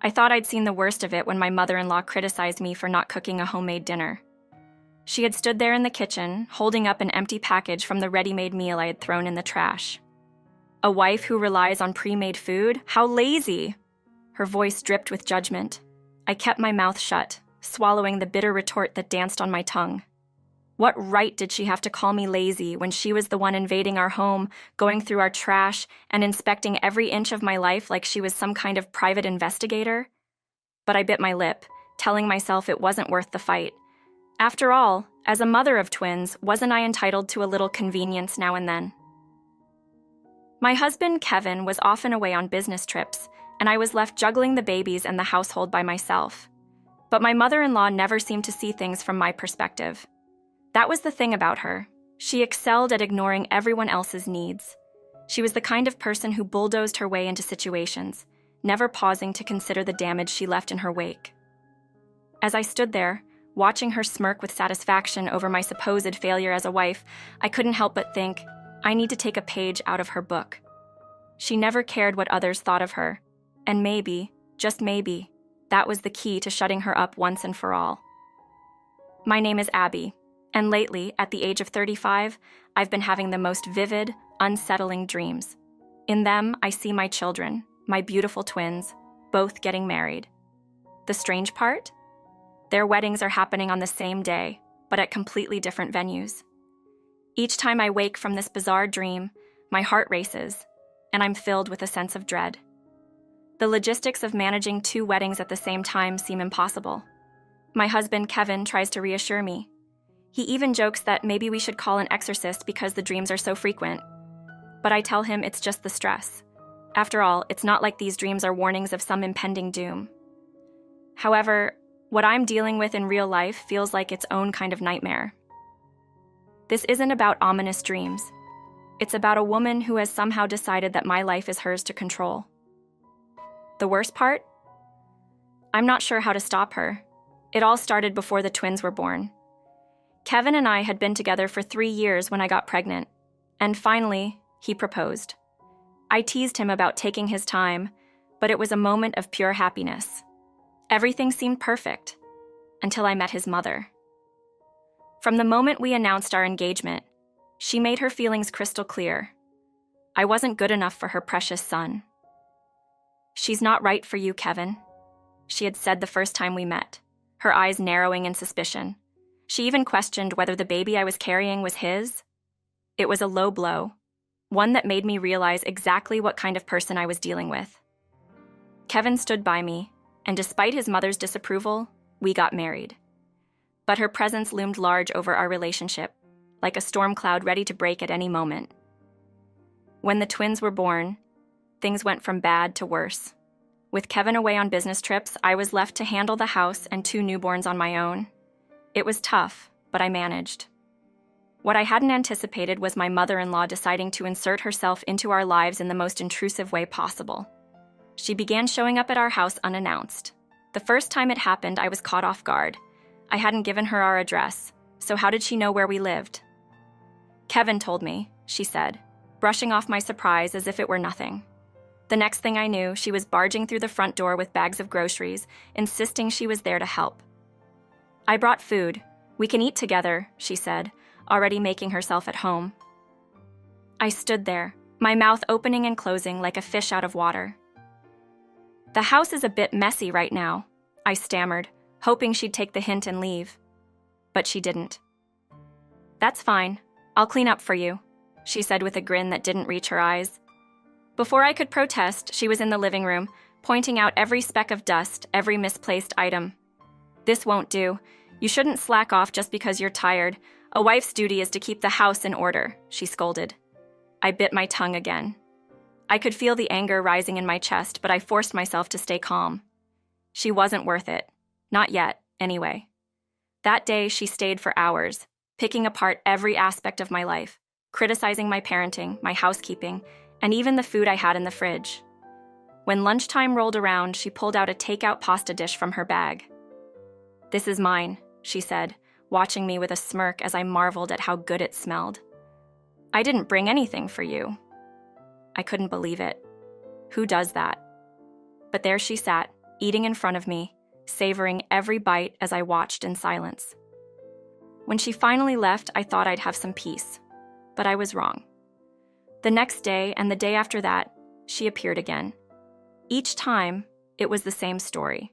I thought I'd seen the worst of it when my mother-in-law criticized me for not cooking a homemade dinner. She had stood there in the kitchen, holding up an empty package from the ready-made meal I had thrown in the trash. A wife who relies on pre-made food? How lazy! Her voice dripped with judgment. I kept my mouth shut, swallowing the bitter retort that danced on my tongue. What right did she have to call me lazy when she was the one invading our home, going through our trash, and inspecting every inch of my life like she was some kind of private investigator? But I bit my lip, telling myself it wasn't worth the fight. After all, as a mother of twins, wasn't I entitled to a little convenience now and then? My husband, Kevin, was often away on business trips, and I was left juggling the babies and the household by myself. But my mother-in-law never seemed to see things from my perspective. That was the thing about her. She excelled at ignoring everyone else's needs. She was the kind of person who bulldozed her way into situations, never pausing to consider the damage she left in her wake. As I stood there, watching her smirk with satisfaction over my supposed failure as a wife, I couldn't help but think, I need to take a page out of her book. She never cared what others thought of her, and maybe, just maybe, that was the key to shutting her up once and for all. My name is Abby, and lately, at the age of 35, I've been having the most vivid, unsettling dreams. In them, I see my children, my beautiful twins, both getting married. The strange part? Their weddings are happening on the same day, but at completely different venues. Each time I wake from this bizarre dream, my heart races, and I'm filled with a sense of dread. The logistics of managing 2 weddings at the same time seem impossible. My husband, Kevin, tries to reassure me. He even jokes that maybe we should call an exorcist because the dreams are so frequent. But I tell him it's just the stress. After all, it's not like these dreams are warnings of some impending doom. However, what I'm dealing with in real life feels like its own kind of nightmare. This isn't about ominous dreams. It's about a woman who has somehow decided that my life is hers to control. The worst part? I'm not sure how to stop her. It all started before the twins were born. Kevin and I had been together for 3 years when I got pregnant, and finally, he proposed. I teased him about taking his time, but it was a moment of pure happiness. Everything seemed perfect, until I met his mother. From the moment we announced our engagement, she made her feelings crystal clear. I wasn't good enough for her precious son. "She's not right for you, Kevin," she had said the first time we met, her eyes narrowing in suspicion. She even questioned whether the baby I was carrying was his. It was a low blow, one that made me realize exactly what kind of person I was dealing with. Kevin stood by me, and despite his mother's disapproval, we got married. But her presence loomed large over our relationship, like a storm cloud ready to break at any moment. When the twins were born, things went from bad to worse. With Kevin away on business trips, I was left to handle the house and 2 newborns on my own. It was tough, but I managed. What I hadn't anticipated was my mother-in-law deciding to insert herself into our lives in the most intrusive way possible. She began showing up at our house unannounced. The first time it happened, I was caught off guard. I hadn't given her our address, so how did she know where we lived? "Kevin told me," she said, brushing off my surprise as if it were nothing. The next thing I knew, she was barging through the front door with bags of groceries, insisting she was there to help. "I brought food. We can eat together," she said, already making herself at home. I stood there, my mouth opening and closing like a fish out of water. "The house is a bit messy right now," I stammered, hoping she'd take the hint and leave. But she didn't. "That's fine. I'll clean up for you," she said with a grin that didn't reach her eyes. Before I could protest, she was in the living room, pointing out every speck of dust, every misplaced item. "This won't do. You shouldn't slack off just because you're tired. A wife's duty is to keep the house in order," she scolded. I bit my tongue again. I could feel the anger rising in my chest, but I forced myself to stay calm. She wasn't worth it. Not yet, anyway. That day, she stayed for hours, picking apart every aspect of my life, criticizing my parenting, my housekeeping, and even the food I had in the fridge. When lunchtime rolled around, she pulled out a takeout pasta dish from her bag. "This is mine," she said, watching me with a smirk as I marveled at how good it smelled. "I didn't bring anything for you." I couldn't believe it. Who does that? But there she sat, eating in front of me, savoring every bite as I watched in silence. When she finally left, I thought I'd have some peace, but I was wrong. The next day and the day after that, she appeared again. Each time, it was the same story.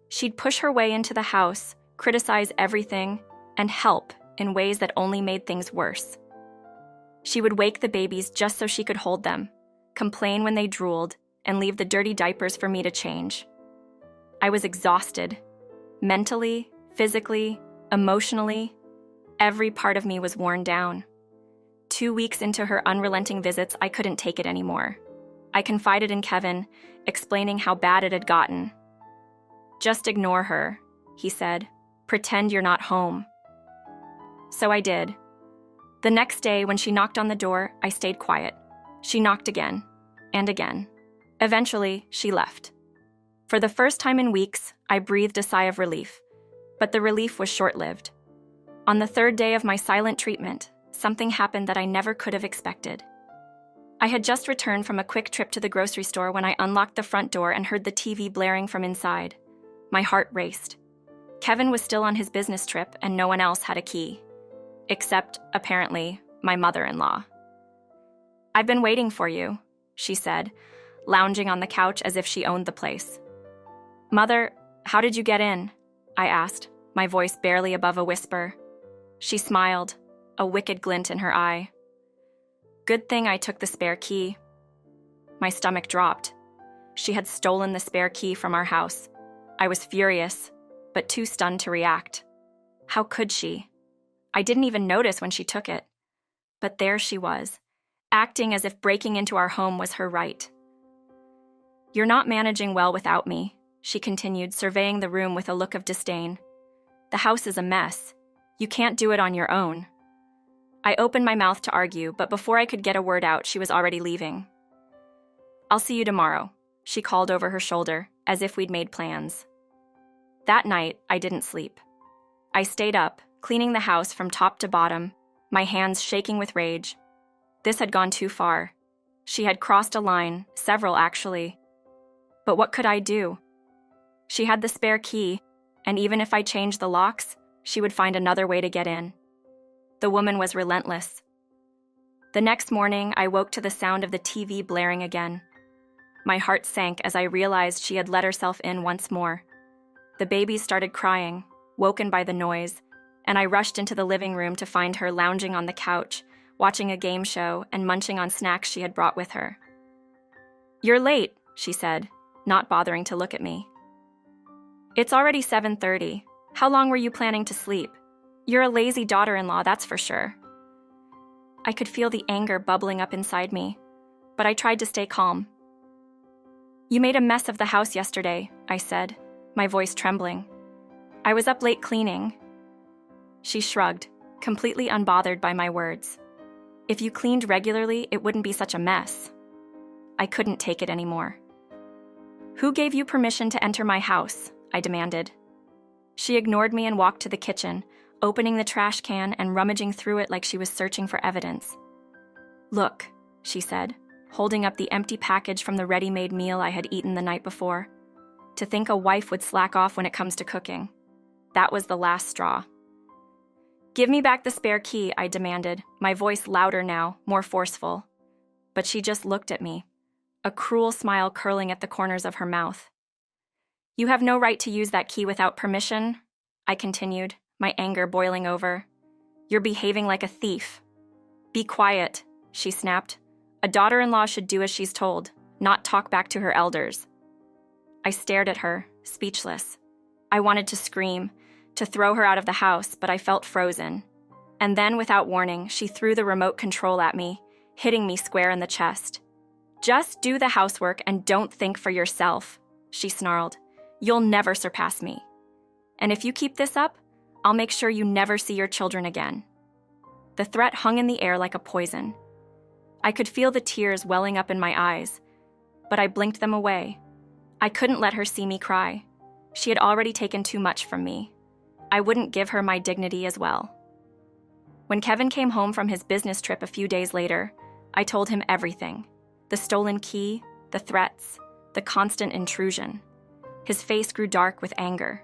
She'd push her way into the house, criticize everything, and help in ways that only made things worse. She would wake the babies just so she could hold them, complain when they drooled, and leave the dirty diapers for me to change. I was exhausted. Mentally, physically, emotionally, every part of me was worn down. 2 weeks into her unrelenting visits, I couldn't take it anymore. I confided in Kevin, explaining how bad it had gotten. "Just ignore her," he said. "Pretend you're not home." So I did. The next day, when she knocked on the door, I stayed quiet. She knocked again, and again. Eventually, she left. For the first time in weeks, I breathed a sigh of relief, but the relief was short-lived. On the third day of my silent treatment, something happened that I never could have expected. I had just returned from a quick trip to the grocery store when I unlocked the front door and heard the TV blaring from inside. My heart raced. Kevin was still on his business trip and no one else had a key. Except, apparently, my mother-in-law. "I've been waiting for you," she said, lounging on the couch as if she owned the place. "Mother, how did you get in?" I asked, my voice barely above a whisper. She smiled, a wicked glint in her eye. "Good thing I took the spare key." My stomach dropped. She had stolen the spare key from our house. I was furious, but too stunned to react. How could she? I didn't even notice when she took it. But there she was, acting as if breaking into our home was her right. "You're not managing well without me," she continued, surveying the room with a look of disdain. "The house is a mess. You can't do it on your own." I opened my mouth to argue, but before I could get a word out, she was already leaving. "I'll see you tomorrow," she called over her shoulder, as if we'd made plans. That night, I didn't sleep. I stayed up, cleaning the house from top to bottom, my hands shaking with rage. This had gone too far. She had crossed a line, several actually. But what could I do? She had the spare key, and even if I changed the locks, she would find another way to get in. The woman was relentless. The next morning, I woke to the sound of the TV blaring again. My heart sank as I realized she had let herself in once more. The babies started crying, woken by the noise, and I rushed into the living room to find her lounging on the couch, watching a game show and munching on snacks she had brought with her. "You're late," she said, not bothering to look at me. "It's already 7:30. How long were you planning to sleep? You're a lazy daughter-in-law, that's for sure." I could feel the anger bubbling up inside me, but I tried to stay calm. "You made a mess of the house yesterday," I said, my voice trembling. "I was up late cleaning." She shrugged, completely unbothered by my words. "If you cleaned regularly, it wouldn't be such a mess." I couldn't take it anymore. "Who gave you permission to enter my house?" I demanded. She ignored me and walked to the kitchen, opening the trash can and rummaging through it like she was searching for evidence. "Look," she said, holding up the empty package from the ready-made meal I had eaten the night before. To think a wife would slack off when it comes to cooking. That was the last straw. "Give me back the spare key," I demanded, my voice louder now, more forceful. But she just looked at me, a cruel smile curling at the corners of her mouth. "You have no right to use that key without permission," I continued, my anger boiling over. "You're behaving like a thief." "Be quiet," she snapped. "A daughter-in-law should do as she's told, not talk back to her elders." I stared at her, speechless. I wanted to scream, to throw her out of the house, but I felt frozen. And then, without warning, she threw the remote control at me, hitting me square in the chest. "Just do the housework and don't think for yourself," she snarled. "You'll never surpass me. And if you keep this up, I'll make sure you never see your children again." The threat hung in the air like a poison. I could feel the tears welling up in my eyes, but I blinked them away. I couldn't let her see me cry. She had already taken too much from me. I wouldn't give her my dignity as well. When Kevin came home from his business trip a few days later, I told him everything. The stolen key, the threats, the constant intrusion. His face grew dark with anger.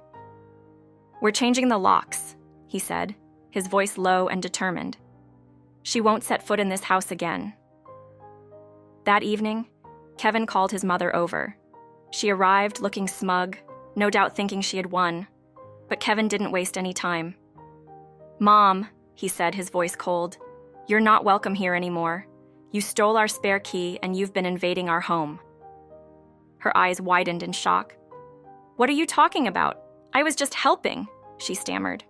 "We're changing the locks," he said, his voice low and determined. "She won't set foot in this house again." That evening, Kevin called his mother over. She arrived looking smug, no doubt thinking she had won, but Kevin didn't waste any time. "Mom," he said, his voice cold, "you're not welcome here anymore. You stole our spare key and you've been invading our home." Her eyes widened in shock. "What are you talking about? I was just helping," she stammered.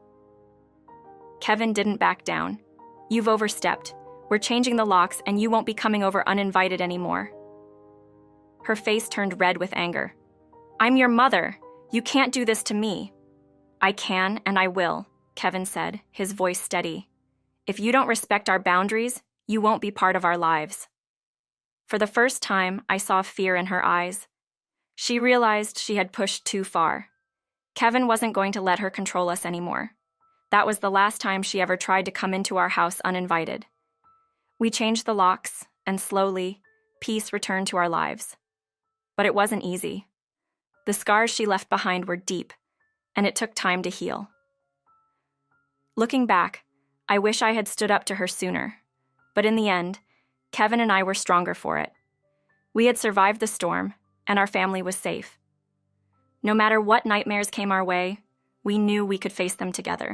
Kevin didn't back down. "You've overstepped. We're changing the locks and you won't be coming over uninvited anymore." Her face turned red with anger. "I'm your mother. You can't do this to me." "I can and I will," Kevin said, his voice steady. "If you don't respect our boundaries, you won't be part of our lives." For the first time, I saw fear in her eyes. She realized she had pushed too far. Kevin wasn't going to let her control us anymore. That was the last time she ever tried to come into our house uninvited. We changed the locks, and slowly, peace returned to our lives. But it wasn't easy. The scars she left behind were deep, and it took time to heal. Looking back, I wish I had stood up to her sooner. But in the end, Kevin and I were stronger for it. We had survived the storm, and our family was safe. No matter what nightmares came our way, we knew we could face them together.